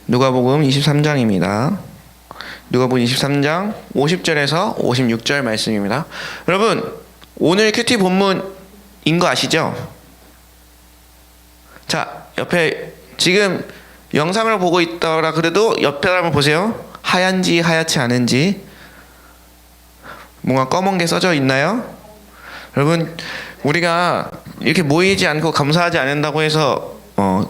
누가복음 23장입니다. 누가복음 23장 50절에서 56절 말씀입니다. 여러분, 오늘 큐티 본문인 거 아시죠? 자, 옆에 지금 영상을 보고 있더라 그래도 옆에 한번 보세요. 하얀지 하얗지 않은지 뭔가 검은 게 써져 있나요? 여러분, 우리가 이렇게 모이지 않고 감사하지 않는다고 해서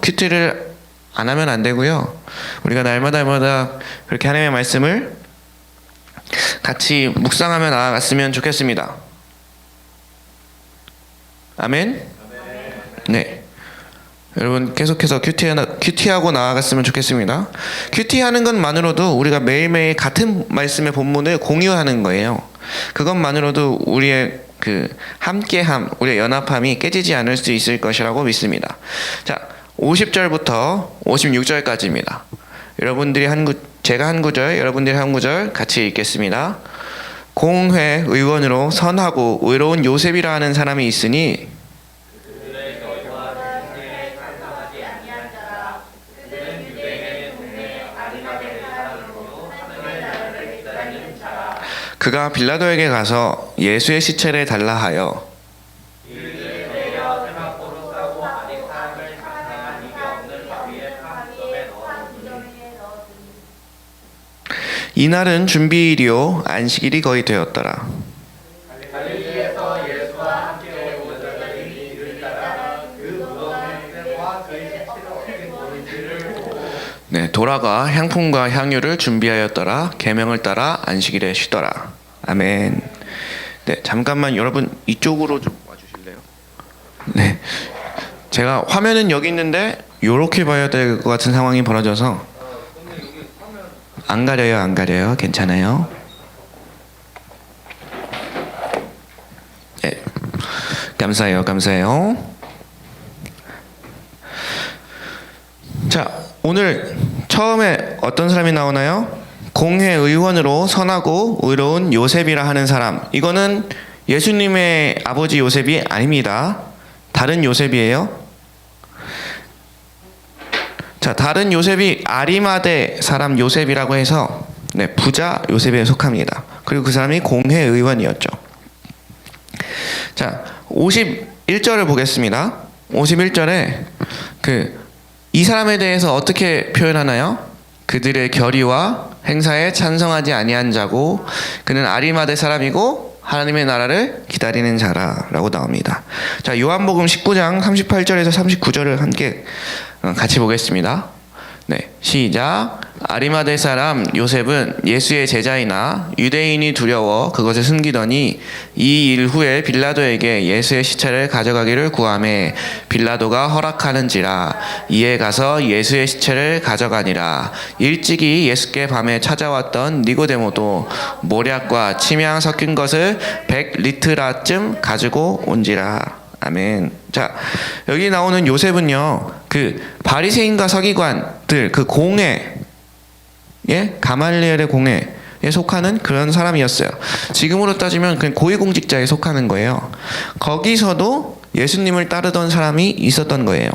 큐티를 안 하면 안 되고요. 우리가 날마다 그렇게 하나님의 말씀을 같이 묵상하며 나아갔으면 좋겠습니다. 아멘? 네. 여러분, 계속해서 큐티하고 나아갔으면 좋겠습니다. 큐티하는 것만으로도 우리가 매일매일 같은 말씀의 본문을 공유하는 거예요. 그것만으로도 우리의 그 함께함, 우리의 연합함이 깨지지 않을 수 있을 것이라고 믿습니다. 자, 50절부터 56절까지입니다. 제가 한 구절, 여러분들이 한 구절 같이 읽겠습니다. 공회 의원으로 선하고 의로운 요셉이라 하는 사람이 있으니 그가 빌라도에게 가서 예수의 시체를 달라 하여 이날은 준비일이요 안식일이 거의 되었더라. 네, 돌아가 향품과 향유를 준비하였더라. 계명을 따라 안식일에 쉬더라. 아멘. 네, 잠깐만 여러분 이쪽으로 좀 와주실래요? 네, 제가 화면은 여기 있는데 이렇게 봐야 될 것 같은 상황이 벌어져서 안 가려요. 괜찮아요. 네, 감사해요. 자, 오늘 처음에 어떤 사람이 나오나요? 공회 의원으로 선하고 의로운 요셉이라 하는 사람. 이거는 예수님의 아버지 요셉이 아닙니다. 다른 요셉이에요. 자, 다른 요셉이 아리마대 사람 요셉이라고 해서 부자 요셉에 속합니다. 그리고 그 사람이 공회 의원이었죠. 자, 51절을 보겠습니다. 51절에 이 사람에 대해서 어떻게 표현하나요? 그들의 결의와 행사에 찬성하지 아니한 자고 그는 아리마대 사람이고 하나님의 나라를 기다리는 자라라고 나옵니다. 자, 요한복음 19장 38절에서 39절을 함께 같이 보겠습니다. 네, 시작. 아리마대 사람 요셉은 예수의 제자이나 유대인이 두려워 그것을 숨기더니 이 일 후에 빌라도에게 예수의 시체를 가져가기를 구하매 빌라도가 허락하는지라 이에 가서 예수의 시체를 가져가니라. 일찍이 예수께 밤에 찾아왔던 니고데모도 모략과 침향 섞인 것을 100리트라쯤 가지고 온지라. 아멘. 자, 여기 나오는 요셉은요, 그 바리새인과 서기관들 그 공회, 가말리엘의 공회에 속하는 그런 사람이었어요. 지금으로 따지면 그냥 고위공직자에 속하는 거예요. 거기서도 예수님을 따르던 사람이 있었던 거예요.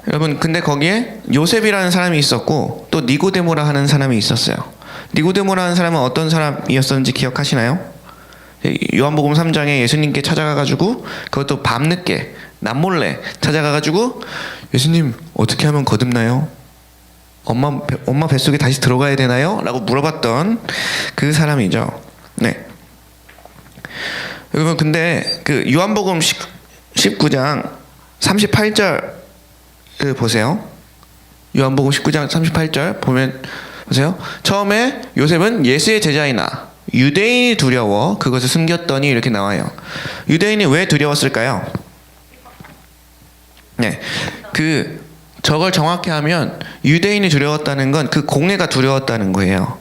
여러분, 근데 거기에 요셉이라는 사람이 있었고 또 니고데모라 하는 사람이 있었어요. 니고데모라는 사람은 어떤 사람이었는지 기억하시나요? 요한복음 3장에 예수님께 찾아가가지고 그것도 밤늦게 남몰래 찾아가가지고 예수님 어떻게 하면 거듭나요? 엄마 뱃속에 다시 들어가야 되나요? 라고 물어봤던 그 사람이죠. 네. 여러분, 근데 그 요한복음 19장 38절을 보세요. 요한복음 19장 38절 보면 보세요. 처음에 요셉은 예수의 제자이나 유대인이 두려워 그것을 숨겼더니 이렇게 나와요. 유대인이 왜 두려웠을까요? 네, 저걸 정확히 하면 유대인이 두려웠다는 건 그 공회가 두려웠다는 거예요.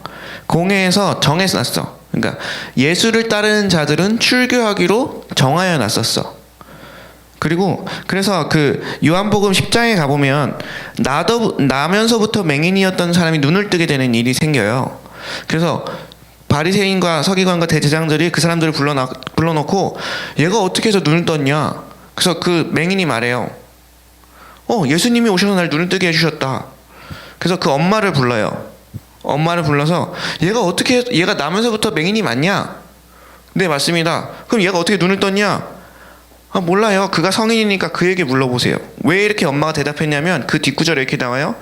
공회에서 정해놨어. 그러니까 예수를 따르는 자들은 출교하기로 정하여 놨었어. 그래서 그 요한복음 10장에 가보면 나면서부터 맹인이었던 사람이 눈을 뜨게 되는 일이 생겨요. 그래서 바리새인과 서기관과 대제장들이 그 사람들을 불러놓고 얘가 어떻게 해서 눈을 떴냐. 그래서 그 맹인이 말해요. 예수님이 오셔서 날 눈을 뜨게 해주셨다. 그래서 그 엄마를 불러요. 엄마를 불러서 얘가 나면서부터 맹인이 맞냐? 네, 맞습니다. 그럼 얘가 어떻게 눈을 떴냐? 아, 몰라요. 그가 성인이니까 그에게 물어보세요. 왜 이렇게 엄마가 대답했냐면 그 뒷구절에 이렇게 나와요.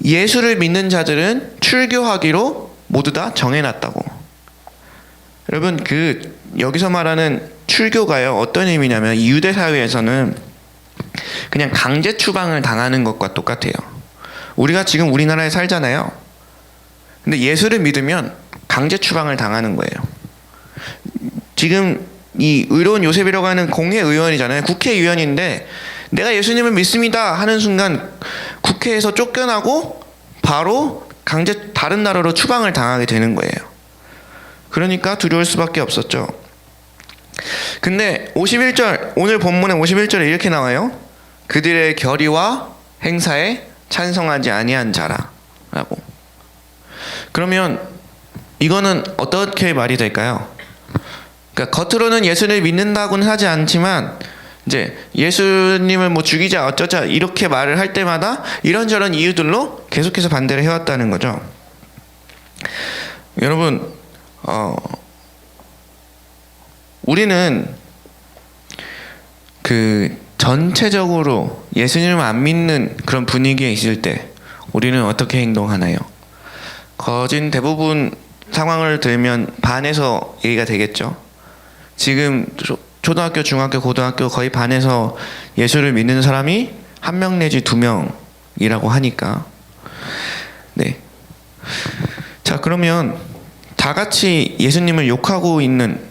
예수를 믿는 자들은 출교하기로 모두 다 정해놨다고. 여러분, 여기서 말하는 출교가요, 어떤 의미냐면 이 유대 사회에서는 그냥 강제 추방을 당하는 것과 똑같아요. 우리가 지금 우리나라에 살잖아요. 근데 예수를 믿으면 강제 추방을 당하는 거예요. 지금 이 의로운 요셉이라고 하는 공회의원이잖아요. 국회의원인데 내가 예수님을 믿습니다 하는 순간 국회에서 쫓겨나고 바로 다른 나라로 추방을 당하게 되는 거예요. 그러니까 두려울 수밖에 없었죠. 근데 51절, 오늘 본문의 51절에 이렇게 나와요. 그들의 결의와 행사에 찬성하지 아니한 자라라고. 그러면 이거는 어떻게 말이 될까요? 그러니까 겉으로는 예수를 믿는다고는 하지 않지만 이제 예수님을 뭐 죽이자 어쩌자 이렇게 말을 할 때마다 이런저런 이유들로 계속해서 반대를 해왔다는 거죠. 여러분, 우리는 전체적으로 예수님을 안 믿는 그런 분위기에 있을 때 우리는 어떻게 행동하나요? 거진 대부분 상황을 들면 반에서 얘기가 되겠죠. 지금 초등학교, 중학교, 고등학교 거의 반에서 예수를 믿는 사람이 1명 내지 2명이라고 하니까. 네. 자, 그러면 다 같이 예수님을 욕하고 있는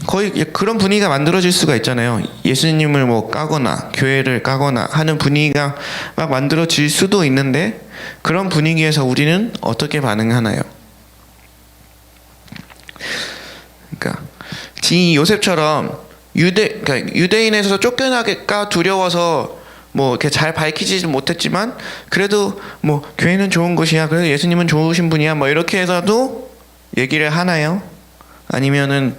거의 그런 분위기가 만들어질 수가 있잖아요. 예수님을 뭐 까거나 교회를 까거나 하는 분위기가 막 만들어질 수도 있는데 그런 분위기에서 우리는 어떻게 반응하나요? 그러니까 이 요셉처럼 그러니까 유대인에서 쫓겨나기가 두려워서 뭐 이렇게 잘 밝히지 못했지만 그래도 뭐 교회는 좋은 곳이야, 그래도 예수님은 좋으신 분이야, 뭐 이렇게 해서도 얘기를 하나요? 아니면은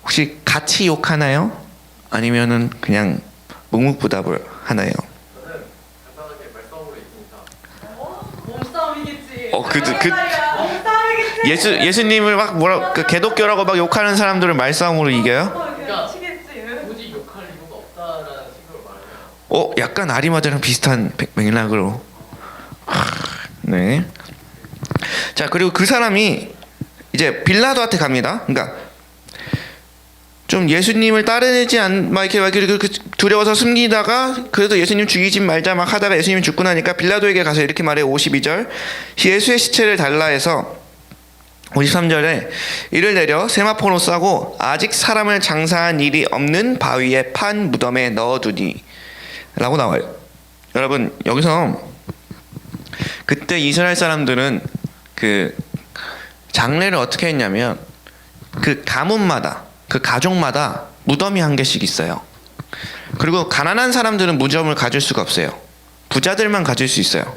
혹시 같이 욕하나요? 아니면은 그냥 묵묵부답을 하나요? 저는 간단하게 말싸움으로 이깁니다. 몸싸움이겠지. 몸싸움이겠지. 예수님을 막 개독교라고 막 욕하는 사람들을 말싸움으로 이겨요? 치겠지. 굳이 욕할 이유가 없다라는 식으로 말해요. 약간 아리마다랑 비슷한 맥락으로. 네. 자, 그리고 그 사람이 이제 빌라도한테 갑니다. 그러니까 좀 예수님을 따르지 막 이렇게 두려워서 숨기다가 그래도 예수님 죽이지 말자 막 하다가 예수님이 죽고 나니까 빌라도에게 가서 이렇게 말해요. 52절. 예수의 시체를 달라 해서 53절에 이를 내려 세마포로 싸고 아직 사람을 장사한 일이 없는 바위에 판 무덤에 넣어두니 라고 나와요. 여러분, 여기서 그때 이스라엘 사람들은 그 장례를 어떻게 했냐면 그 가문마다 그 가족마다 무덤이 한 개씩 있어요. 그리고 가난한 사람들은 무덤을 가질 수가 없어요. 부자들만 가질 수 있어요.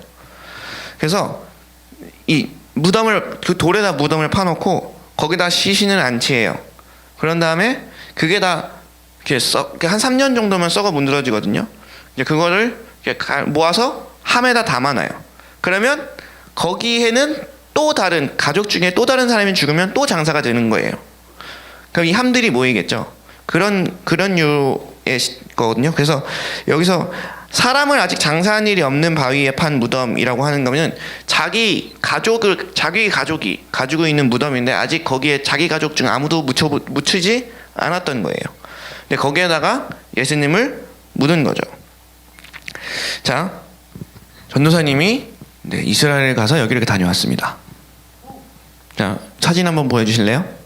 그래서 이 무덤을 그 돌에다 무덤을 파놓고 거기다 시신을 안치해요. 그런 다음에 그게 다 이렇게 한 3년 정도면 썩어 문드러지거든요. 이제 그거를 이렇게 모아서 함에다 담아놔요. 그러면 거기에는 또 다른 가족 중에 또 다른 사람이 죽으면 또 장사가 되는 거예요. 그럼 이 함들이 모이겠죠. 그런 류의 거거든요. 그래서 여기서 사람을 아직 장사한 일이 없는 바위에 판 무덤이라고 하는 거면 자기 가족이 가지고 있는 무덤인데 아직 거기에 자기 가족 중 아무도 묻히지 않았던 거예요. 근데 거기에다가 예수님을 묻은 거죠. 자, 전도사님이 이스라엘에 가서 여기를 다녀왔습니다. 자, 사진 한번 보여주실래요?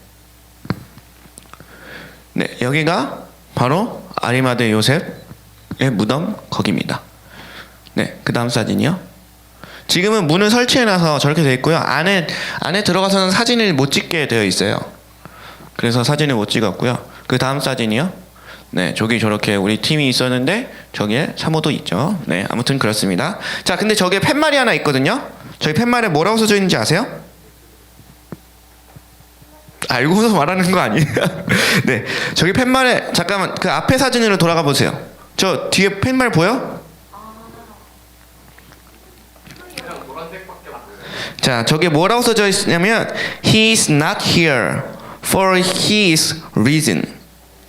네, 여기가 바로 아리마대 요셉의 무덤 거기입니다. 네, 그 다음 사진이요. 지금은 문을 설치해놔서 저렇게 되어 있고요. 안에 들어가서는 사진을 못 찍게 되어 있어요. 그래서 사진을 못 찍었고요. 그 다음 사진이요. 네, 저기 저렇게 우리 팀이 있었는데 저기에 사모도 있죠. 네, 아무튼 그렇습니다. 자, 근데 저기에 팻말이 하나 있거든요. 저기 팻말에 뭐라고 써져 있는지 아세요? 알고서 말하는 거 아니에요? 네, 저기 팻말에 잠깐만 그 앞에 사진으로 돌아가 보세요. 저 뒤에 팻말 보여? 그냥 노란색 자, 저게 뭐라고 써져 있냐면 He is not here for his reason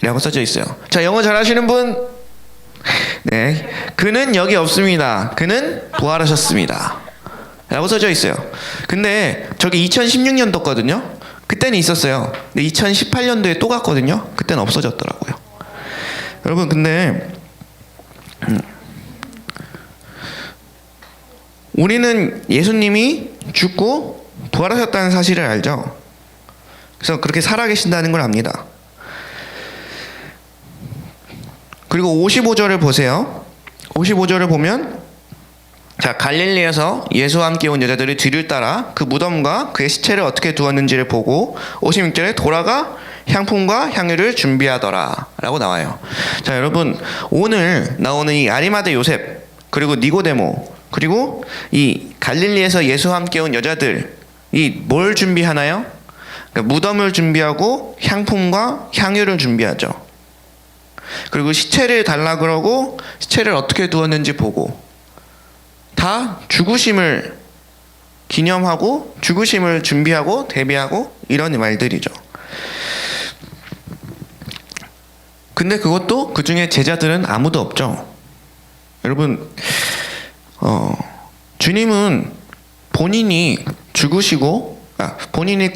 라고 써져 있어요. 자, 영어 잘하시는 분? 네, 그는 여기 없습니다. 그는 부활하셨습니다 라고 써져 있어요. 근데 저게 2016년도거든요. 그때는 있었어요. 근데 2018년도에 또 갔거든요. 그때는 없어졌더라고요. 여러분, 근데 우리는 예수님이 죽고 부활하셨다는 사실을 알죠. 그래서 그렇게 살아계신다는 걸 압니다. 그리고 55절을 보세요. 55절을 보면, 자, 갈릴리에서 예수와 함께 온 여자들이 뒤를 따라 그 무덤과 그의 시체를 어떻게 두었는지를 보고 56절에 돌아가 향품과 향유를 준비하더라 라고 나와요. 자, 여러분, 오늘 나오는 이 아리마대 요셉, 그리고 니고데모, 그리고 이 갈릴리에서 예수와 함께 온 여자들, 이 뭘 준비하나요? 그러니까 무덤을 준비하고 향품과 향유를 준비하죠. 그리고 시체를 달라 그러고 시체를 어떻게 두었는지 보고, 다 죽으심을 기념하고 죽으심을 준비하고 대비하고 이런 말들이죠. 근데 그것도 그 중에 제자들은 아무도 없죠. 여러분, 주님은 본인이 죽으시고, 본인이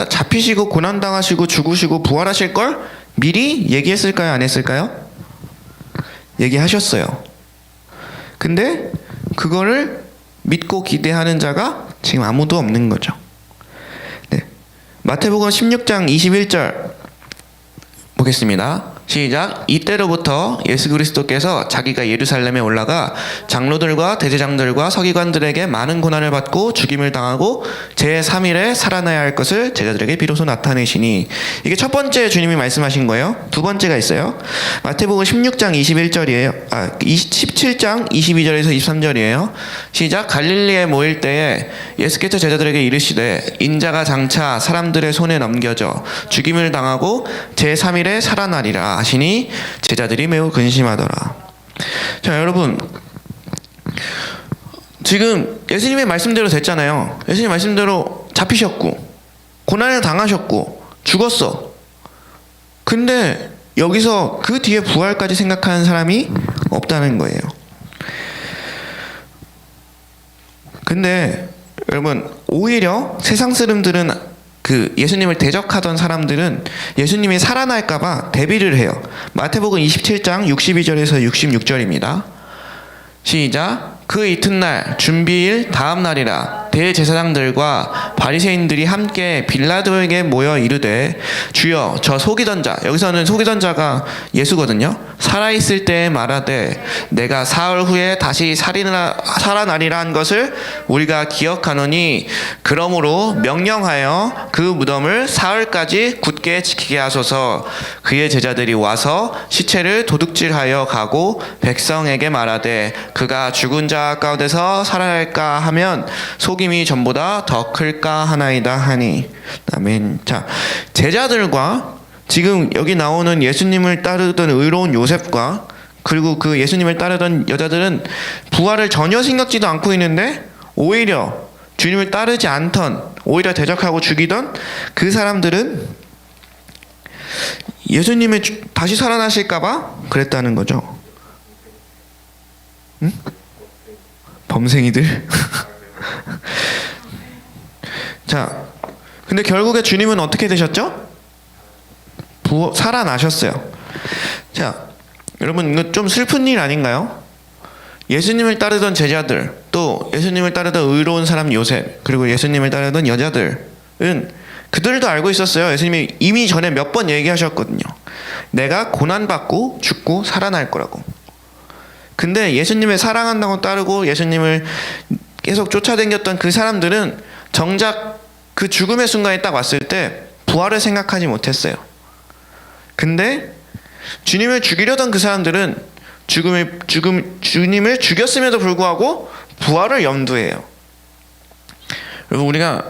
잡히시고 고난당하시고 죽으시고 부활하실 걸 미리 얘기했을까요? 안 했을까요? 얘기하셨어요. 근데 그거를 믿고 기대하는 자가 지금 아무도 없는 거죠. 네. 마태복음 16장 21절 보겠습니다. 시작. 이때로부터 예수 그리스도께서 자기가 예루살렘에 올라가 장로들과 대제장들과 서기관들에게 많은 고난을 받고 죽임을 당하고 제3일에 살아나야 할 것을 제자들에게 비로소 나타내시니, 이게 첫 번째 주님이 말씀하신 거예요. 두 번째가 있어요. 마태복음 16장 21절이에요. 17장 22절에서 23절이에요. 시작. 갈릴리에 모일 때에 예수께서 제자들에게 이르시되 인자가 장차 사람들의 손에 넘겨져 죽임을 당하고 제3일에 살아나리라 하시니 제자들이 매우 근심하더라. 자, 여러분, 지금 예수님의 말씀대로 됐잖아요. 예수님 말씀대로 잡히셨고 고난을 당하셨고 죽었어. 근데 여기서 그 뒤에 부활까지 생각하는 사람이 없다는 거예요. 근데 여러분, 오히려 세상 사람들은, 그 예수님을 대적하던 사람들은 예수님이 살아날까봐 대비를 해요. 마태복음 27장 62절에서 66절입니다. 시작. 그 이튿날 준비일 다음 날이라 대제사장들과 바리새인들이 함께 빌라도에게 모여 이르되 주여 저 속이던 자, 여기서는 속이던 자가 예수거든요. 살아있을 때에 말하되 내가 사흘 후에 다시 살아나리라 한 것을 우리가 기억하노니 그러므로 명령하여 그 무덤을 사흘까지 굳게 지키게 하소서. 그의 제자들이 와서 시체를 도둑질하여 가고 백성에게 말하되 그가 죽은 자 가운데서 살아날까 하면 속임이 전보다 더 클까 하나이다 하니. 아멘. 자, 제자들과 지금 여기 나오는 예수님을 따르던 의로운 요셉과 그리고 그 예수님을 따르던 여자들은 부활을 전혀 생각지도 않고 있는데, 오히려 주님을 따르지 않던, 오히려 대적하고 죽이던 그 사람들은 예수님이 다시 살아나실까봐 그랬다는 거죠. 응? 범생이들. 자, 근데 결국에 주님은 어떻게 되셨죠? 살아나셨어요. 자, 여러분, 이거 좀 슬픈 일 아닌가요? 예수님을 따르던 제자들, 또 예수님을 따르던 의로운 사람 요셉, 그리고 예수님을 따르던 여자들은 그들도 알고 있었어요. 예수님이 이미 전에 몇 번 얘기하셨거든요. 내가 고난받고 죽고 살아날 거라고. 근데 예수님을 사랑한다고 따르고 예수님을 계속 쫓아다녔던 그 사람들은 정작 그 죽음의 순간에 딱 왔을 때 부활을 생각하지 못했어요. 근데 주님을 죽이려던 그 사람들은 주님을 죽였음에도 불구하고 부활을 염두해요. 여러분, 우리가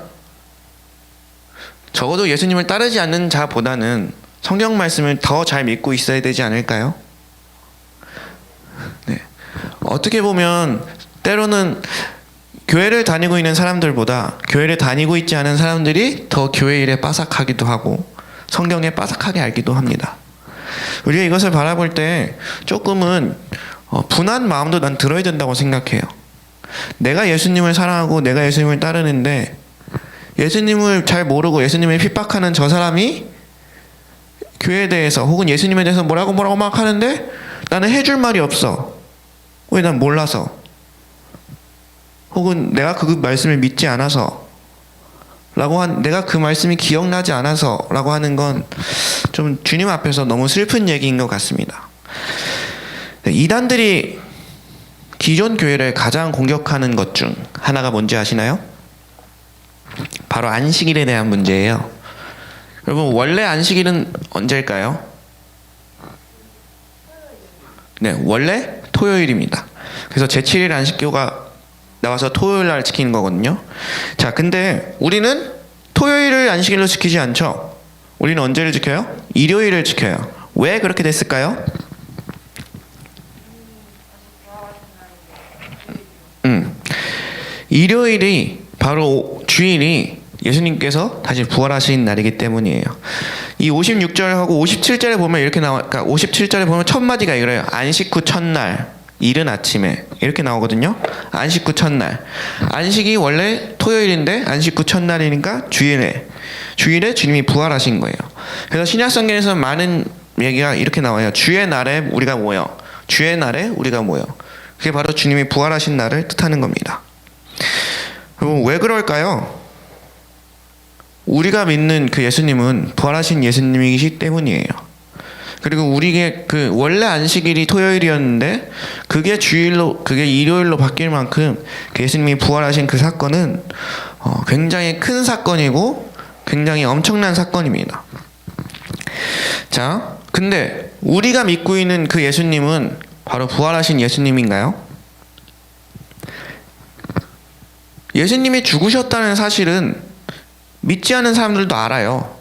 적어도 예수님을 따르지 않는 자보다는 성경 말씀을 더 잘 믿고 있어야 되지 않을까요? 네. 어떻게 보면 때로는 교회를 다니고 있는 사람들보다 교회를 다니고 있지 않은 사람들이 더 교회 일에 빠삭하기도 하고 성경에 빠삭하게 알기도 합니다. 우리가 이것을 바라볼 때 조금은 분한 마음도 난 들어야 된다고 생각해요. 내가 예수님을 사랑하고 내가 예수님을 따르는데 예수님을 잘 모르고 예수님을 핍박하는 저 사람이 교회에 대해서 혹은 예수님에 대해서 뭐라고 막 하는데 나는 해줄 말이 없어. 왜? 난 몰라서. 혹은 내가 그 말씀을 믿지 않아서 내가 그 말씀이 기억나지 않아서 라고 하는 건 좀 주님 앞에서 너무 슬픈 얘기인 것 같습니다. 이단들이 기존 교회를 가장 공격하는 것 중 하나가 뭔지 아시나요? 바로 안식일에 대한 문제예요. 여러분, 원래 안식일은 언제일까요? 네, 원래 토요일입니다. 그래서 제7일 안식교가 나와서 토요일 날 지키는 거거든요. 자, 근데 우리는 토요일을 안식일로 지키지 않죠. 우리는 언제를 지켜요? 일요일을 지켜요. 왜 그렇게 됐을까요? 일요일이 바로 주일이 예수님께서 다시 부활하신 날이기 때문이에요. 이 56절하고 57절에 보면 이렇게 그러니까 57절에 보면 첫 마디가 이래요. 안식 후 첫날, 이른 아침에 이렇게 나오거든요. 안식 후 첫날. 안식이 원래 토요일인데 안식 후 첫날이니까 주일에 주님이 부활하신 거예요. 그래서 신약성경에서 많은 얘기가 이렇게 나와요. 주의 날에 우리가 모여. 주의 날에 우리가 모여. 그게 바로 주님이 부활하신 날을 뜻하는 겁니다. 그럼 왜 그럴까요? 우리가 믿는 그 예수님은 부활하신 예수님이시기 때문이에요. 그리고 우리의 그 원래 안식일이 토요일이었는데 그게 일요일로 바뀔 만큼 그 예수님이 부활하신 그 사건은 굉장히 큰 사건이고 굉장히 엄청난 사건입니다. 자, 근데 우리가 믿고 있는 그 예수님은 바로 부활하신 예수님인가요? 예수님이 죽으셨다는 사실은 믿지 않는 사람들도 알아요.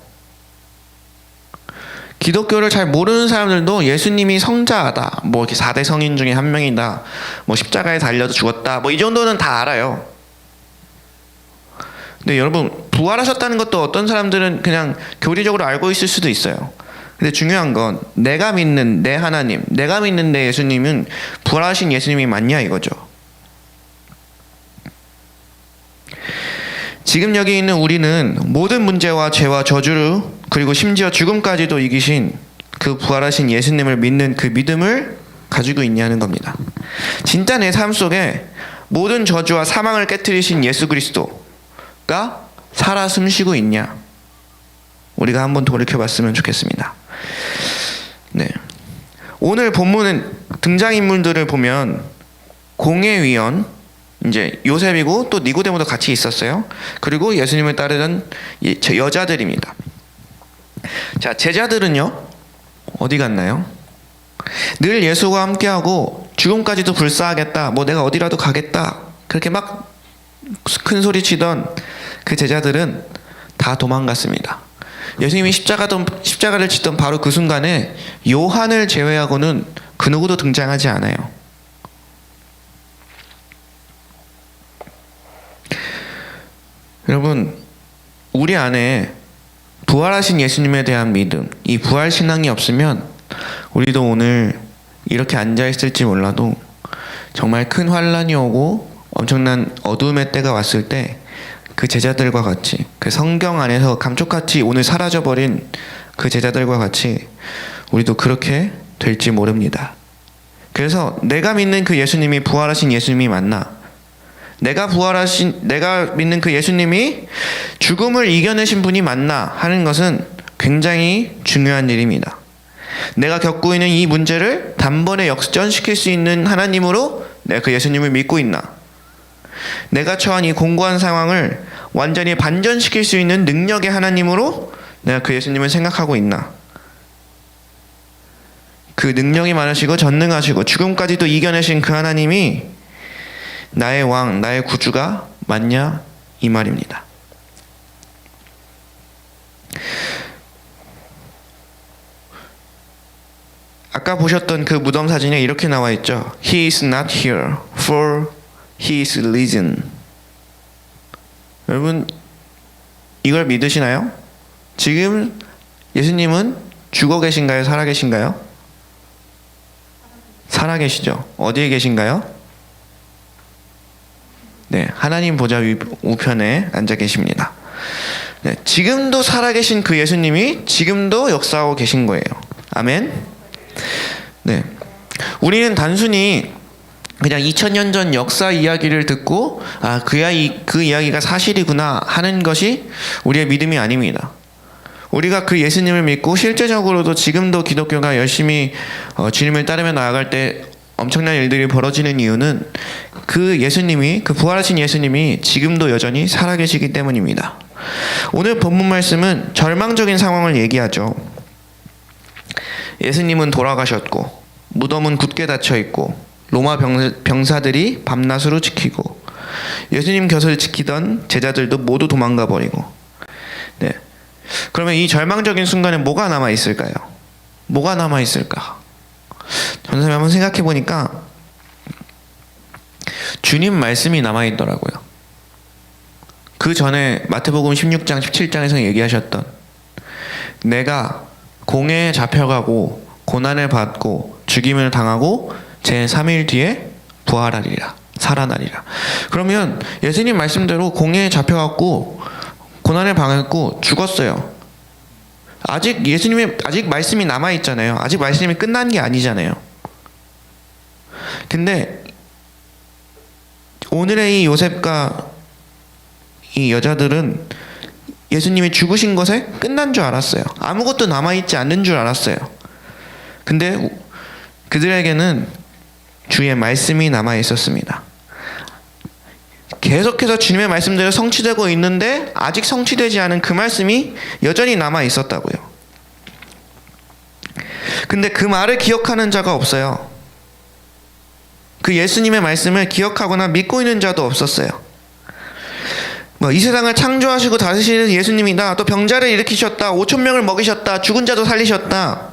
기독교를 잘 모르는 사람들도 예수님이 성자다, 뭐 이렇게 4대 성인 중에 한 명이다, 뭐 십자가에 달려서 죽었다, 뭐 이 정도는 다 알아요. 근데 여러분, 부활하셨다는 것도 어떤 사람들은 그냥 교리적으로 알고 있을 수도 있어요. 근데 중요한 건 내가 믿는 내 하나님, 내가 믿는 내 예수님은 부활하신 예수님이 맞냐 이거죠. 지금 여기 있는 우리는 모든 문제와 죄와 저주를 그리고 심지어 죽음까지도 이기신 그 부활하신 예수님을 믿는 그 믿음을 가지고 있냐는 겁니다. 진짜 내 삶 속에 모든 저주와 사망을 깨뜨리신 예수 그리스도가 살아 숨쉬고 있냐? 우리가 한번 돌이켜봤으면 좋겠습니다. 네. 오늘 본문은 등장인물들을 보면 공회위원, 이제 요셉이고 또 니고데모도 같이 있었어요. 그리고 예수님을 따르던 여자들입니다. 자, 제자들은요 어디 갔나요? 늘 예수와 함께하고 죽음까지도 불사하겠다, 뭐 내가 어디라도 가겠다, 그렇게 막 큰 소리 치던 그 제자들은 다 도망갔습니다. 예수님이 십자가를 치던 바로 그 순간에 요한을 제외하고는 그 누구도 등장하지 않아요. 여러분, 우리 안에 부활하신 예수님에 대한 믿음, 이 부활 신앙이 없으면 우리도 오늘 이렇게 앉아 있을지 몰라도 정말 큰 환란이 오고 엄청난 어둠의 때가 왔을 때 그 제자들과 같이, 그 성경 안에서 감쪽같이 오늘 사라져버린 그 제자들과 같이 우리도 그렇게 될지 모릅니다. 그래서 내가 믿는 그 예수님이 부활하신 예수님이 맞나? 내가 믿는 그 예수님이 죽음을 이겨내신 분이 맞나 하는 것은 굉장히 중요한 일입니다. 내가 겪고 있는 이 문제를 단번에 역전시킬 수 있는 하나님으로 내가 그 예수님을 믿고 있나? 내가 처한 이 공고한 상황을 완전히 반전시킬 수 있는 능력의 하나님으로 내가 그 예수님을 생각하고 있나? 그 능력이 많으시고 전능하시고 죽음까지도 이겨내신 그 하나님이 나의 왕, 나의 구주가 맞냐? 이 말입니다. 아까 보셨던 그 무덤 사진에 이렇게 나와 있죠. He is not here, for he is risen. 여러분 이걸 믿으시나요? 지금 예수님은 죽어 계신가요? 살아 계신가요? 살아 계시죠. 어디에 계신가요? 네, 하나님 보좌 우편에 앉아 계십니다. 네, 지금도 살아계신 그 예수님이 지금도 역사하고 계신 거예요. 아멘. 네, 우리는 단순히 그냥 2000년 전 역사 이야기를 듣고 그 이야기가 사실이구나 하는 것이 우리의 믿음이 아닙니다. 우리가 그 예수님을 믿고 실제적으로도 지금도 기독교가 열심히 주님을 따르며 나아갈 때 엄청난 일들이 벌어지는 이유는 그 예수님이, 그 부활하신 예수님이 지금도 여전히 살아계시기 때문입니다. 오늘 본문 말씀은 절망적인 상황을 얘기하죠. 예수님은 돌아가셨고 무덤은 굳게 닫혀 있고 로마 병사들이 밤낮으로 지키고 예수님 곁을 지키던 제자들도 모두 도망가 버리고. 네. 그러면 이 절망적인 순간에 뭐가 남아 있을까요? 뭐가 남아 있을까? 전선생님 한번 생각해 보니까 주님 말씀이 남아 있더라고요. 그 전에 마태복음 16장 17장에서 얘기하셨던 내가 공회에 잡혀가고 고난을 받고 죽임을 당하고 제3일 뒤에 부활하리라, 살아나리라. 그러면 예수님 말씀대로 공회에 잡혀갖고 고난을 당했고 죽었어요. 아직 말씀이 남아 있잖아요. 아직 말씀이 끝난 게 아니잖아요. 근데 오늘의 이 요셉과 이 여자들은 예수님이 죽으신 것에 끝난 줄 알았어요. 아무것도 남아 있지 않는 줄 알았어요. 근데 그들에게는 주의 말씀이 남아 있었습니다. 계속해서 주님의 말씀대로 성취되고 있는데 아직 성취되지 않은 그 말씀이 여전히 남아 있었다고요. 근데 그 말을 기억하는 자가 없어요. 그 예수님의 말씀을 기억하거나 믿고 있는 자도 없었어요. 이 세상을 창조하시고 다스리는 예수님이다. 또 병자를 일으키셨다. 5,000명을 먹이셨다. 죽은 자도 살리셨다.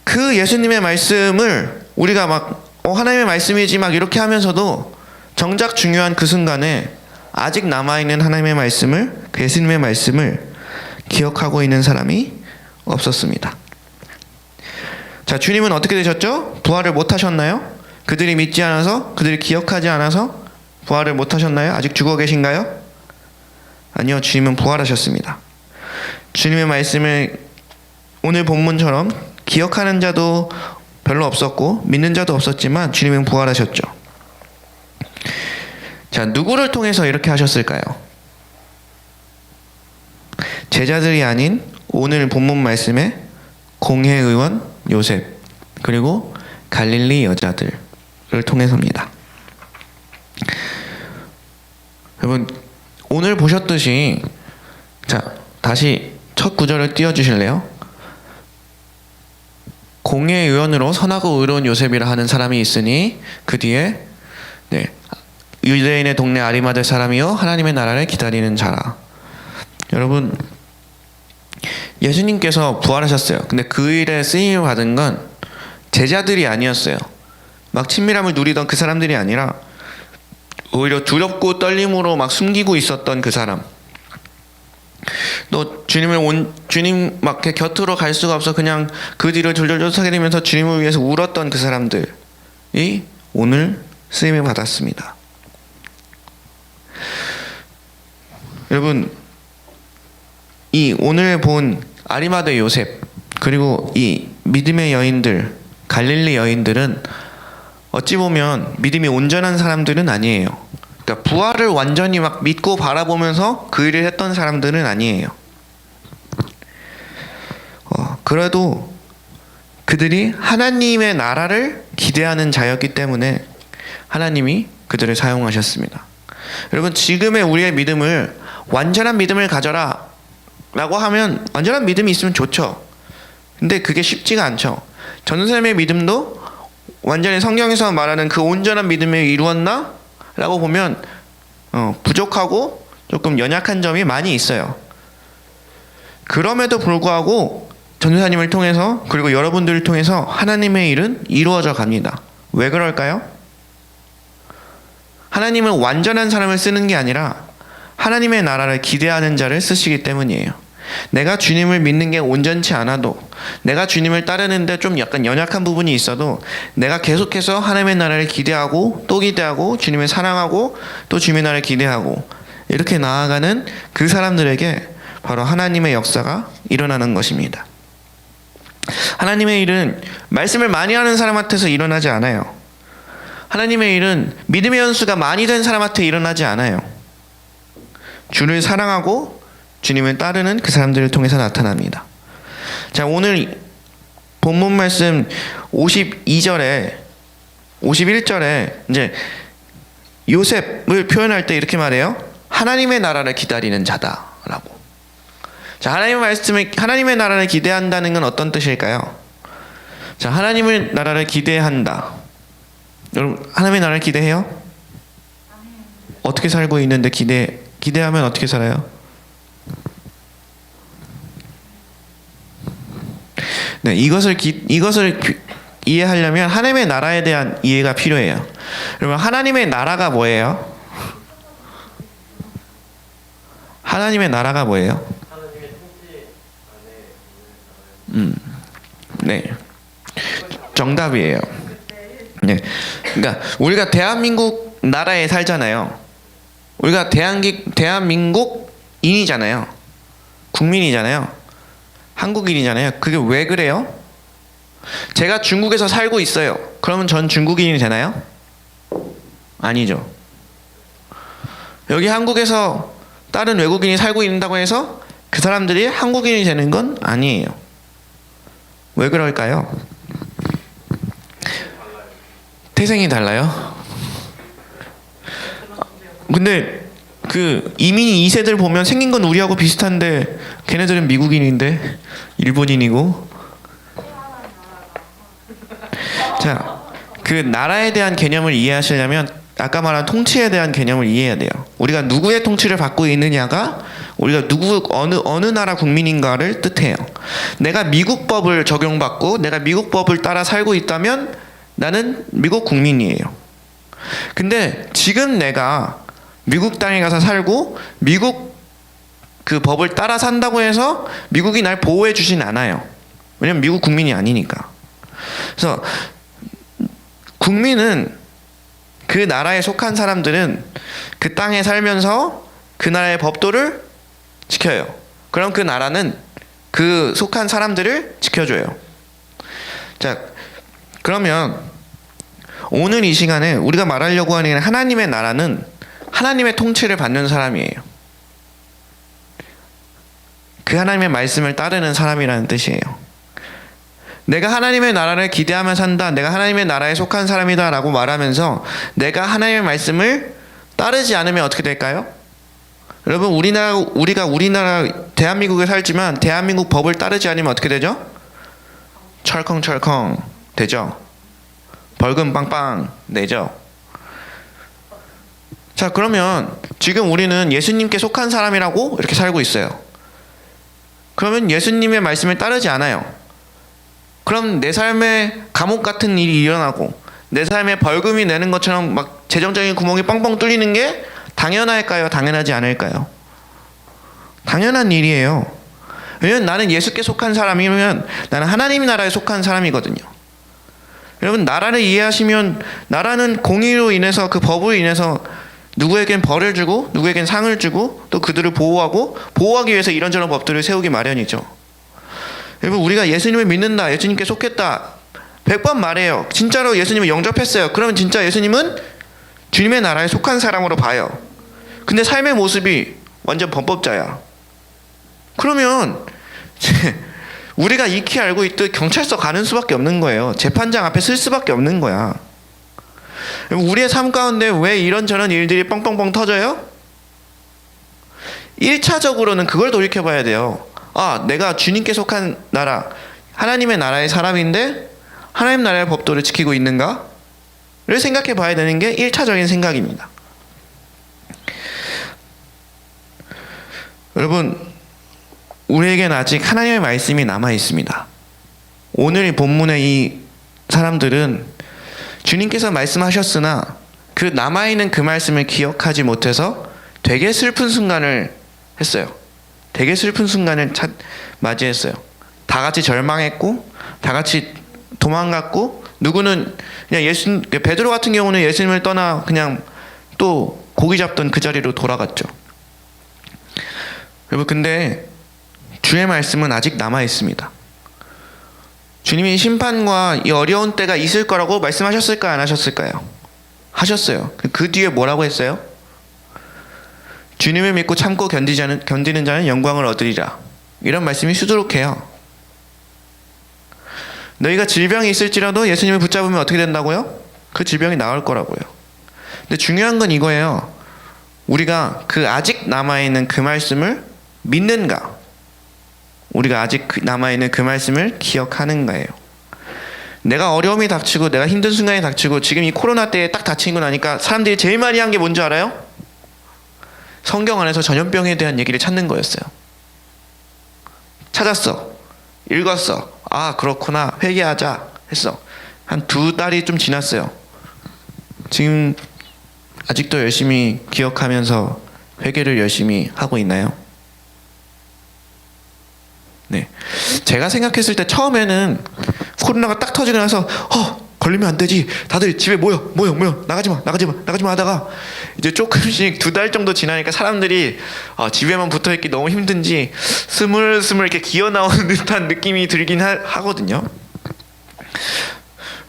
그 예수님의 말씀을 우리가 하나님의 말씀이지 이렇게 하면서도 정작 중요한 그 순간에 아직 남아있는 하나님의 말씀을, 그 예수님의 말씀을 기억하고 있는 사람이 없었습니다. 자, 주님은 어떻게 되셨죠? 부활을 못하셨나요? 그들이 믿지 않아서, 그들이 기억하지 않아서 부활을 못하셨나요? 아직 죽어 계신가요? 아니요, 주님은 부활하셨습니다. 주님의 말씀을 오늘 본문처럼 기억하는 자도 별로 없었고 믿는 자도 없었지만 주님은 부활하셨죠. 자, 누구를 통해서 이렇게 하셨을까요? 제자들이 아닌 오늘 본문 말씀에 공회의원 요셉 그리고 갈릴리 여자들을 통해서입니다. 여러분 오늘 보셨듯이 자 다시 첫 구절을 띄워주실래요? 공회의원으로 선하고 의로운 요셉이라 하는 사람이 있으니 그 뒤에 유대인의 동네 아리마대 사람이요 하나님의 나라를 기다리는 자라. 여러분 예수님께서 부활하셨어요. 근데 그 일에 쓰임을 받은 건 제자들이 아니었어요. 막 친밀함을 누리던 그 사람들이 아니라 오히려 두렵고 떨림으로 막 숨기고 있었던 그 사람. 또 주님 막 곁으로 갈 수가 없어 그냥 그 뒤를 졸졸 쫓아다니면서 주님을 위해서 울었던 그 사람들이 오늘 쓰임을 받았습니다. 여러분 이 오늘 본 아리마대 요셉 그리고 이 믿음의 여인들 갈릴리 여인들은 어찌 보면 믿음이 온전한 사람들은 아니에요. 그러니까 부활을 완전히 막 믿고 바라보면서 그 일을 했던 사람들은 아니에요. 그래도 그들이 하나님의 나라를 기대하는 자였기 때문에 하나님이 그들을 사용하셨습니다. 여러분 지금의 우리의 믿음을 완전한 믿음을 가져라 라고 하면 완전한 믿음이 있으면 좋죠. 근데 그게 쉽지가 않죠. 전선생님의 믿음도 완전히 성경에서 말하는 그 온전한 믿음을 이루었나? 라고 보면 부족하고 조금 연약한 점이 많이 있어요. 그럼에도 불구하고 전도사님을 통해서 그리고 여러분들을 통해서 하나님의 일은 이루어져 갑니다. 왜 그럴까요? 하나님은 완전한 사람을 쓰는 게 아니라 하나님의 나라를 기대하는 자를 쓰시기 때문이에요. 내가 주님을 믿는 게 온전치 않아도, 내가 주님을 따르는데 좀 약간 연약한 부분이 있어도, 내가 계속해서 하나님의 나라를 기대하고 또 기대하고 주님을 사랑하고 또 주님의 나라를 기대하고 이렇게 나아가는 그 사람들에게 바로 하나님의 역사가 일어나는 것입니다. 하나님의 일은 말씀을 많이 하는 사람한테서 일어나지 않아요. 하나님의 일은 믿음의 연수가 많이 된 사람한테 일어나지 않아요. 주를 사랑하고 주님을 따르는 그 사람들을 통해서 나타납니다. 자, 오늘 본문 말씀 52절에 51절에 이제 요셉을 표현할 때 이렇게 말해요. 하나님의 나라를 기다리는 자다라고. 자, 하나님의 나라를 기대한다는 건 어떤 뜻일까요? 자, 하나님의 나라를 기대한다. 여러분, 하나님의 나라를 기대해요? 어떻게 살고 있는데 기대하면 어떻게 살아요? 네, 이것을 이해하려면 하나님의 나라에 대한 이해가 필요해요. 여러분, 하나님의 나라가 뭐예요? 하나님의 나라가 뭐예요? 하나님의 통치 안에 있는 네, 정답이에요. 네, 그러니까 우리가 대한민국 나라에 살잖아요. 우리가 대한민국인이잖아요. 국민이잖아요. 한국인이잖아요. 그게 왜 그래요? 제가 중국에서 살고 있어요. 그러면 전 중국인이 되나요? 아니죠. 여기 한국에서 다른 외국인이 살고 있다고 해서 그 사람들이 한국인이 되는 건 아니에요. 왜 그럴까요? 태생이 달라요? 근데 그 이민이 2세들 보면 생긴 건 우리하고 비슷한데 걔네들은 미국인인데 일본인이고. 자, 그 나라에 대한 개념을 이해하시려면 아까 말한 통치에 대한 개념을 이해해야 돼요. 우리가 누구의 통치를 받고 있느냐가 우리가 어느 나라 국민인가를 뜻해요. 내가 미국 법을 적용받고 내가 미국 법을 따라 살고 있다면 나는 미국 국민이에요. 근데 지금 내가 미국 땅에 가서 살고 미국 그 법을 따라 산다고 해서 미국이 날 보호해 주진 않아요. 왜냐면 미국 국민이 아니니까. 그래서 국민은 그 나라에 속한 사람들은 그 땅에 살면서 그 나라의 법도를 지켜요. 그럼 그 나라는 그 속한 사람들을 지켜줘요. 자, 그러면 오늘 이 시간에 우리가 말하려고 하는 하나님의 나라는 하나님의 통치를 받는 사람이에요. 그 하나님의 말씀을 따르는 사람이라는 뜻이에요. 내가 하나님의 나라를 기대하며 산다, 내가 하나님의 나라에 속한 사람이다 라고 말하면서 내가 하나님의 말씀을 따르지 않으면 어떻게 될까요? 여러분, 우리가 우리나라 대한민국에 살지만 대한민국 법을 따르지 않으면 어떻게 되죠? 철컹철컹 되죠. 벌금 빵빵 내죠. 자, 그러면 지금 우리는 예수님께 속한 사람이라고 이렇게 살고 있어요. 그러면 예수님의 말씀을 따르지 않아요. 그럼 내 삶에 감옥 같은 일이 일어나고 내 삶에 벌금이 내는 것처럼 막 재정적인 구멍이 뻥뻥 뚫리는 게 당연할까요? 당연하지 않을까요? 당연한 일이에요. 왜냐면 나는 예수께 속한 사람이면 나는 하나님 나라에 속한 사람이거든요. 여러분, 나라를 이해하시면 나라는 공의로 인해서 그 법으로 인해서 누구에겐 벌을 주고 누구에겐 상을 주고 또 그들을 보호하기 위해서 이런저런 법들을 세우기 마련이죠. 여러분, 우리가 예수님을 믿는다, 예수님께 속했다 100번 말해요. 진짜로 예수님을 영접했어요. 그러면 진짜 예수님은 주님의 나라에 속한 사람으로 봐요. 근데 삶의 모습이 완전 범법자야. 그러면 우리가 익히 알고 있듯 경찰서 가는 수밖에 없는 거예요. 재판장 앞에 설 수밖에 없는 거야. 우리의 삶 가운데 왜 이런저런 일들이 뻥뻥뻥 터져요? 1차적으로는 그걸 돌이켜봐야 돼요. 아, 내가 주님께 속한 나라, 하나님의 나라의 사람인데 하나님 나라의 법도를 지키고 있는가를 생각해 봐야 되는 게 1차적인 생각입니다. 여러분, 우리에게는 아직 하나님의 말씀이 남아 있습니다. 오늘 본문의 이 사람들은 주님께서 말씀하셨으나 그 남아있는 그 말씀을 기억하지 못해서 되게 슬픈 순간을 했어요. 되게 슬픈 순간을 맞이했어요. 다 같이 절망했고, 다 같이 도망갔고, 누구는 그냥 베드로 같은 경우는 예수님을 떠나 그냥 또 고기 잡던 그 자리로 돌아갔죠. 여러분, 근데 주의 말씀은 아직 남아 있습니다. 주님이 심판과 이 어려운 때가 있을 거라고 말씀하셨을까요? 안 하셨을까요? 하셨어요. 그 뒤에 뭐라고 했어요? 주님을 믿고 참고 견디는 자는 영광을 얻으리라. 이런 말씀이 수두룩해요. 너희가 질병이 있을지라도 예수님을 붙잡으면 어떻게 된다고요? 그 질병이 나을 거라고요. 근데 중요한 건 이거예요. 우리가 그 아직 남아있는 그 말씀을 믿는가? 우리가 아직 남아있는 그 말씀을 기억하는가예요. 내가 어려움이 닥치고 내가 힘든 순간이 닥치고 지금 이 코로나 때에 딱 닥치고 나니까 사람들이 제일 많이 한 게 뭔지 알아요? 성경 안에서 전염병에 대한 얘기를 찾는 거였어요. 찾았어. 읽었어. 아, 그렇구나. 회개하자 했어. 한 2달이 좀 지났어요. 지금 아직도 열심히 기억하면서 회개를 열심히 하고 있나요? 네. 제가 생각했을 때 처음에는 코로나가 딱 터지고 나서 걸리면 안 되지. 다들 집에 모여. 나가지 마 하다가 이제 조금씩 2달 정도 지나니까 사람들이 집에만 붙어 있기 너무 힘든지 스물스물 이렇게 기어 나오는 듯한 느낌이 들긴 하거든요.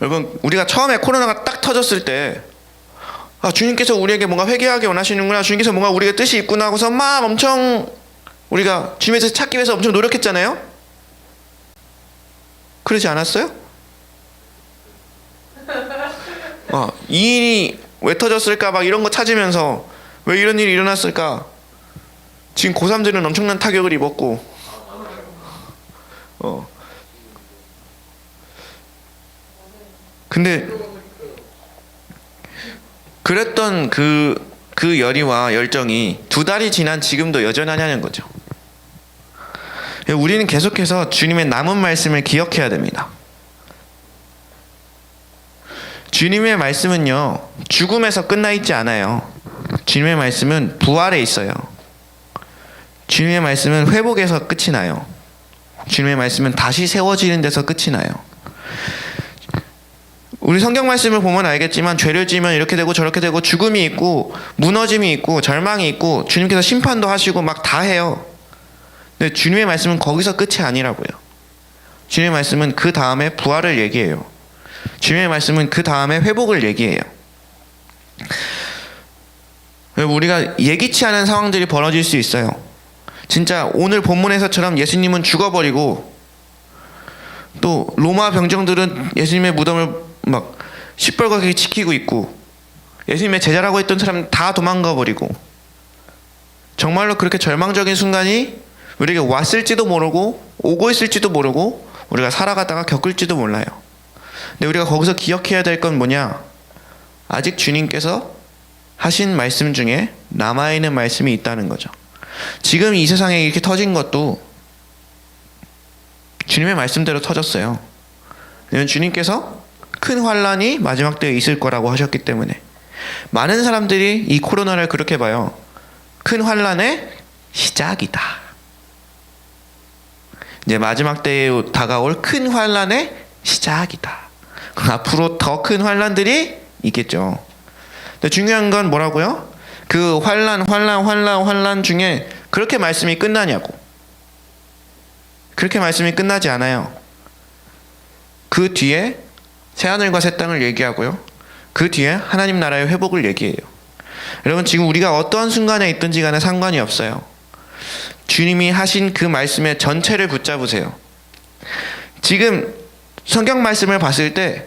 여러분, 우리가 처음에 코로나가 딱 터졌을 때 주님께서 우리에게 뭔가 회개하게 원하시는구나. 주님께서 뭔가 우리의 뜻이 있구나 하고서 막 엄청 우리가 주님에서 찾기 위해서 엄청 노력했잖아요. 그러지 않았어요? 이 일이 왜 터졌을까 막 이런 거 찾으면서 왜 이런 일이 일어났을까. 지금 고3들은 엄청난 타격을 입었고 근데 그랬던 그 열의와 열정이 2달이 지난 지금도 여전하냐는 거죠. 우리는 계속해서 주님의 남은 말씀을 기억해야 됩니다. 주님의 말씀은요, 죽음에서 끝나 있지 않아요. 주님의 말씀은 부활에 있어요. 주님의 말씀은 회복에서 끝이 나요. 주님의 말씀은 다시 세워지는 데서 끝이 나요. 우리 성경 말씀을 보면 알겠지만 죄를 지으면 이렇게 되고 저렇게 되고 죽음이 있고 무너짐이 있고 절망이 있고 주님께서 심판도 하시고 막 다 해요. 근데 주님의 말씀은 거기서 끝이 아니라고요. 주님의 말씀은 그 다음에 부활을 얘기해요. 주님의 말씀은 그 다음에 회복을 얘기해요. 우리가 예기치 않은 상황들이 벌어질 수 있어요. 진짜 오늘 본문에서처럼 예수님은 죽어버리고 또 로마 병정들은 예수님의 무덤을 막 시뻘겋게 지키고 있고 예수님의 제자라고 했던 사람 다 도망가 버리고 정말로 그렇게 절망적인 순간이 우리에게 왔을지도 모르고 오고 있을지도 모르고 우리가 살아가다가 겪을지도 몰라요. 근데 우리가 거기서 기억해야 될 건 뭐냐? 아직 주님께서 하신 말씀 중에 남아있는 말씀이 있다는 거죠. 지금 이 세상에 이렇게 터진 것도 주님의 말씀대로 터졌어요. 왜냐면 주님께서 큰 환란이 마지막 때에 있을 거라고 하셨기 때문에. 많은 사람들이 이 코로나를 그렇게 봐요. 큰 환란의 시작이다. 이제 마지막 때에 다가올 큰 환란의 시작이다. 앞으로 더 큰 환란들이 있겠죠. 근데 중요한 건 뭐라고요? 그 환란 중에 그렇게 말씀이 끝나냐고. 그렇게 말씀이 끝나지 않아요. 그 뒤에 새하늘과 새 땅을 얘기하고요. 그 뒤에 하나님 나라의 회복을 얘기해요. 여러분, 지금 우리가 어떠한 순간에 있든지 간에 상관이 없어요. 주님이 하신 그 말씀의 전체를 붙잡으세요. 지금 성경 말씀을 봤을 때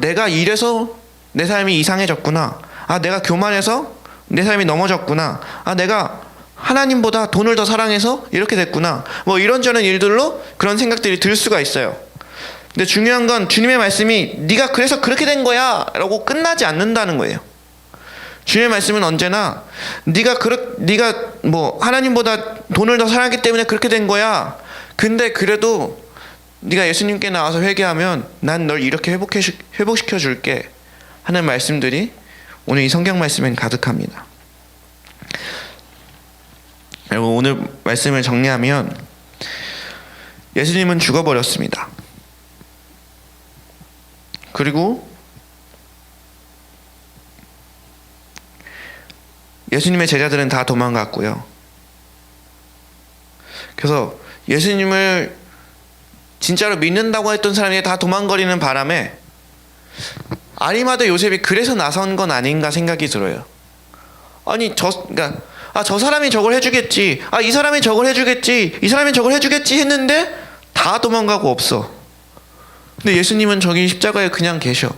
내가 이래서 내 삶이 이상해졌구나. 내가 교만해서 내 삶이 넘어졌구나. 내가 하나님보다 돈을 더 사랑해서 이렇게 됐구나. 뭐 이런저런 일들로 그런 생각들이 들 수가 있어요. 근데 중요한 건 주님의 말씀이 네가 그래서 그렇게 된 거야 라고 끝나지 않는다는 거예요. 주님의 말씀은 언제나 네가 뭐 하나님보다 돈을 더 사랑했기 때문에 그렇게 된 거야. 근데 그래도 네가 예수님께 나와서 회개하면 난 널 이렇게 회복시켜 줄게 하는 말씀들이 오늘 이 성경 말씀엔 가득합니다. 여러분, 오늘 말씀을 정리하면 예수님은 죽어버렸습니다. 그리고 예수님의 제자들은 다 도망갔고요. 그래서 예수님을 진짜로 믿는다고 했던 사람이 다 도망거리는 바람에 아리마대 요셉이 그래서 나선 건 아닌가 생각이 들어요. 아니 그러니까 저 사람이 저걸 해주겠지, 이 사람이 저걸 해주겠지, 이 사람이 저걸 해주겠지 했는데 다 도망가고 없어. 근데 예수님은 저기 십자가에 그냥 계셔.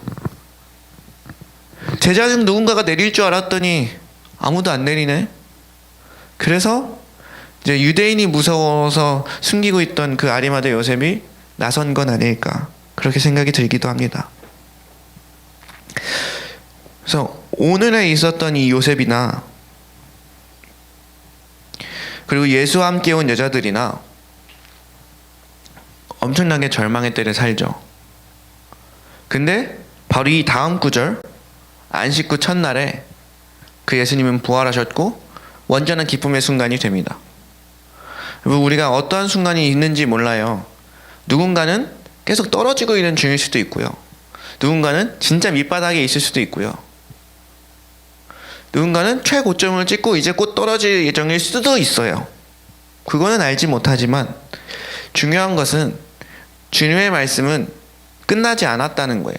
제자 중 누군가가 내릴 줄 알았더니 아무도 안 내리네. 그래서 이제 유대인이 무서워서 숨기고 있던 그 아리마대 요셉이 나선 건 아닐까, 그렇게 생각이 들기도 합니다. 그래서 오늘에 있었던 이 요셉이나 그리고 예수와 함께 온 여자들이나 엄청나게 절망의 때를 살죠. 근데 바로 이 다음 구절, 안식구 첫날에 그 예수님은 부활하셨고 완전한 기쁨의 순간이 됩니다. 우리가 어떠한 순간이 있는지 몰라요. 누군가는 계속 떨어지고 있는 중일 수도 있고요. 누군가는 진짜 밑바닥에 있을 수도 있고요. 누군가는 최고점을 찍고 이제 곧 떨어질 예정일 수도 있어요. 그거는 알지 못하지만 중요한 것은 주님의 말씀은 끝나지 않았다는 거예요.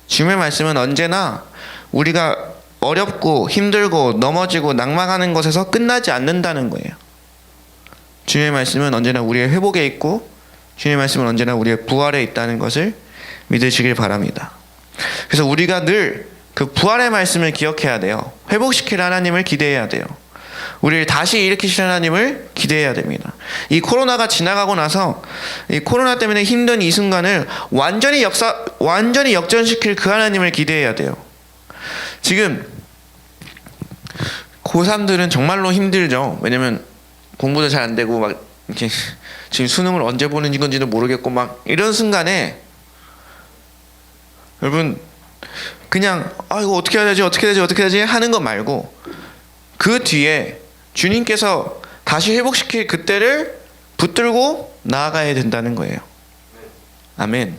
주님의 말씀은 언제나 우리가 어렵고 힘들고 넘어지고 낙망하는 것에서 끝나지 않는다는 거예요. 주님의 말씀은 언제나 우리의 회복에 있고 주님의 말씀은 언제나 우리의 부활에 있다는 것을 믿으시길 바랍니다. 그래서 우리가 늘 그 부활의 말씀을 기억해야 돼요. 회복시킬 하나님을 기대해야 돼요. 우리를 다시 일으키실 하나님을 기대해야 됩니다. 이 코로나가 지나가고 나서 이 코로나 때문에 힘든 이 순간을 완전히 역전시킬 그 하나님을 기대해야 돼요. 지금 고3들은 정말로 힘들죠. 왜냐면 공부도 잘 안 되고 막 이렇게 지금 수능을 언제 보는 건지도 모르겠고 막 이런 순간에 여러분 그냥 이거 어떻게 해야 되지 하는 거 말고 그 뒤에 주님께서 다시 회복시킬 그때를 붙들고 나아가야 된다는 거예요. 아멘.